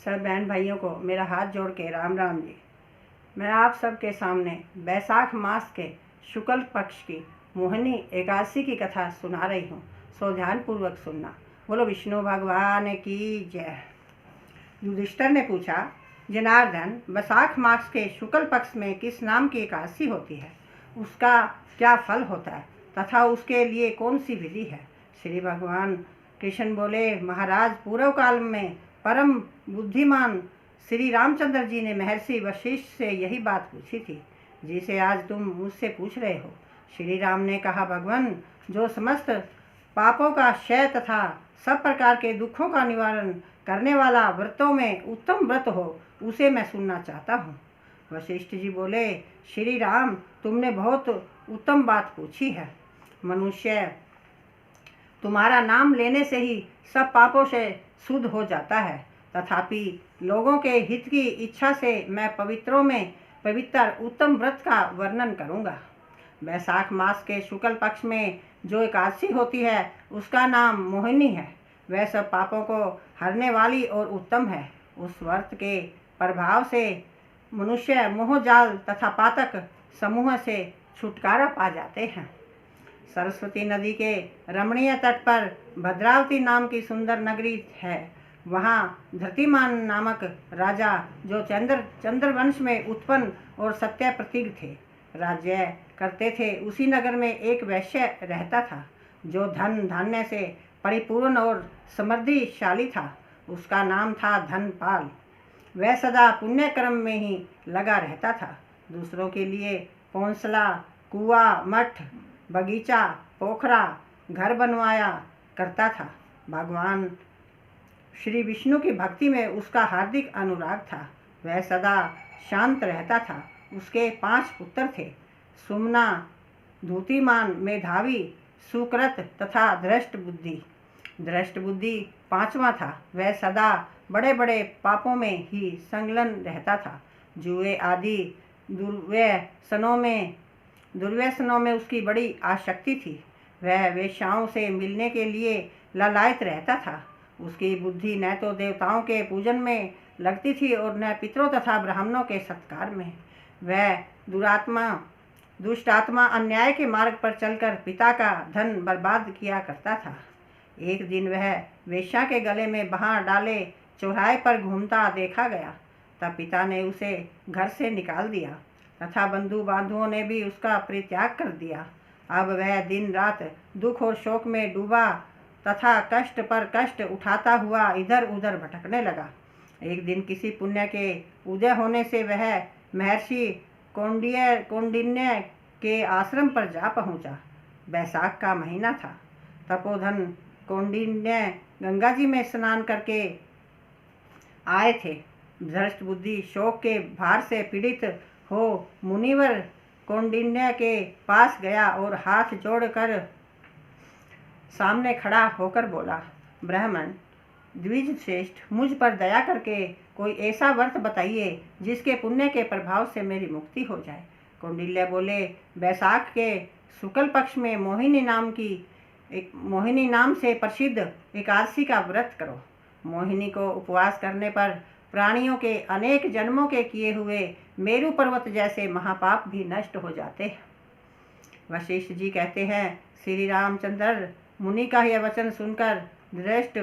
सब बहन भाइयों को मेरा हाथ जोड़ के राम राम जी। मैं आप सबके सामने बैसाख मास के शुक्ल पक्ष की मोहिनी एकादशी की कथा सुना रही हूँ, सो ध्यानपूर्वक सुनना। बोलो विष्णु भगवान की जय। युधिष्ठिर ने पूछा, जनार्दन, बैसाख मास के शुक्ल पक्ष में किस नाम की एकादशी होती है? उसका क्या फल होता है तथा उसके लिए कौन सी विधि है? श्री भगवान कृष्ण बोले, महाराज, पूर्व काल में परम बुद्धिमान श्री रामचंद्र जी ने महर्षि वशिष्ठ से यही बात पूछी थी, जिसे आज तुम मुझसे पूछ रहे हो। श्री राम ने कहा, भगवान, जो समस्त पापों का क्षय तथा सब प्रकार के दुखों का निवारण करने वाला व्रतों में उत्तम व्रत हो, उसे मैं सुनना चाहता हूँ। वशिष्ठ जी बोले, श्री राम, तुमने बहुत उत्तम बात पूछी है। मनुष्य तुम्हारा नाम लेने से ही सब पापों से शुद्ध हो जाता है, तथापि लोगों के हित की इच्छा से मैं पवित्रों में पवित्र उत्तम व्रत का वर्णन करूँगा। बैसाख मास के शुक्ल पक्ष में जो एकादशी होती है उसका नाम मोहिनी है। वह सब पापों को हरने वाली और उत्तम है। उस व्रत के प्रभाव से मनुष्य मोहजाल तथा पातक समूह से छुटकारा पा जाते हैं। सरस्वती नदी के रमणीय तट पर भद्रावती नाम की सुंदर नगरी है। वहाँ धृतिमान नामक राजा, जो चंद्रवंश में उत्पन्न और सत्य प्रतीक थे, राज्य करते थे। उसी नगर में एक वैश्य रहता था, जो धन धान्य से परिपूर्ण और समृद्धिशाली था। उसका नाम था धनपाल। वह सदा पुण्य कर्म में ही लगा रहता था। दूसरों के लिए पौंसला, कुआं, मठ, बगीचा, पोखरा, घर बनवाया करता था। भगवान श्री विष्णु की भक्ति में उसका हार्दिक अनुराग था। वह सदा शांत रहता था। उसके 5 पुत्र थे, सुमना, धूतिमान, मेधावी, सुकृत तथा दृष्ट बुद्धि। दृष्ट बुद्धि 5वां था। वह सदा बड़े बड़े पापों में ही संलग्न रहता था। जुए आदि दुर्व्यसनों में उसकी बड़ी आसक्ति थी। वह वेश्याओं से मिलने के लिए लालायित रहता था। उसकी बुद्धि न तो देवताओं के पूजन में लगती थी और न पितरों तथा ब्राह्मणों के सत्कार में। वह दुष्ट आत्मा अन्याय के मार्ग पर चलकर पिता का धन बर्बाद किया करता था। एक दिन वह वेश्या के गले में बाँह डाले चौराहे पर घूमता देखा गया। तब पिता ने उसे घर से निकाल दिया तथा बंधु बांधुओं ने भी उसका परित्याग कर दिया। अब वह दिन रात दुख और शोक में डूबा तथा कष्ट पर कष्ट उठाता हुआ इधर उधर भटकने लगा। एक दिन किसी पुण्य के उदय होने से वह महर्षि कौंडिन्य के आश्रम पर जा पहुंचा। बैसाख का महीना था। तपोधन कौंडिन्य गंगा जी में स्नान करके आए थे। भ्रष्ट बुद्धि शोक के भार से पीड़ित हो मुनिवर कौंडिन्य के पास गया और हाथ जोड़कर सामने खड़ा होकर बोला, ब्राह्मण द्विज श्रेष्ठ, मुझ पर दया करके कोई ऐसा व्रत बताइए जिसके पुण्य के प्रभाव से मेरी मुक्ति हो जाए। कौंडिन्य बोले, बैसाख के शुक्ल पक्ष में मोहिनी नाम से प्रसिद्ध एकादशी का व्रत करो। मोहिनी को उपवास करने पर प्राणियों के अनेक जन्मों के किए हुए मेरु पर्वत जैसे महापाप भी नष्ट हो जाते हैं। वशिष्ठ जी कहते हैं, श्री रामचंद्र मुनि का यह वचन सुनकर दृष्ट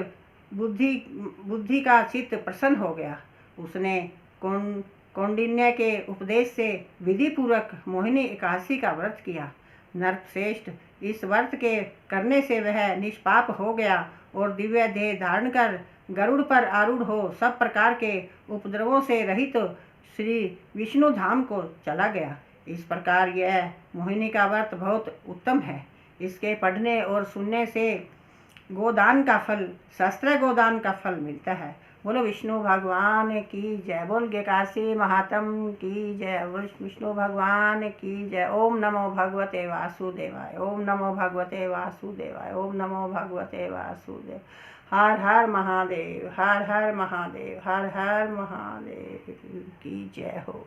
बुद्धि का चित्त प्रसन्न हो गया। उसने कौंडिन्य के उपदेश से विधि पूर्वक मोहिनी एकादशी का व्रत किया। नरश्रेष्ठ, इस व्रत के करने से वह निष्पाप हो गया और दिव्य देह धारण कर गरुड़ पर आरूढ़ हो सब प्रकार के उपद्रवों से रहित श्री विष्णु धाम को चला गया। इस प्रकार यह मोहिनी का व्रत बहुत उत्तम है। इसके पढ़ने और सुनने से गोदान का फल, शस्त्र गोदान का फल मिलता है। बोलो विष्णु भगवान की जय। बोल एकादशी महात्म की जय। बोल विष्णु भगवान की जय। ओम नमो भगवते वासुदेवाय। ओम नमो भगवते वासुदेवाय। ओम नमो भगवते वासुदेव। हर हर महादेव, हर हर महादेव, हर हर महादेव की जय हो।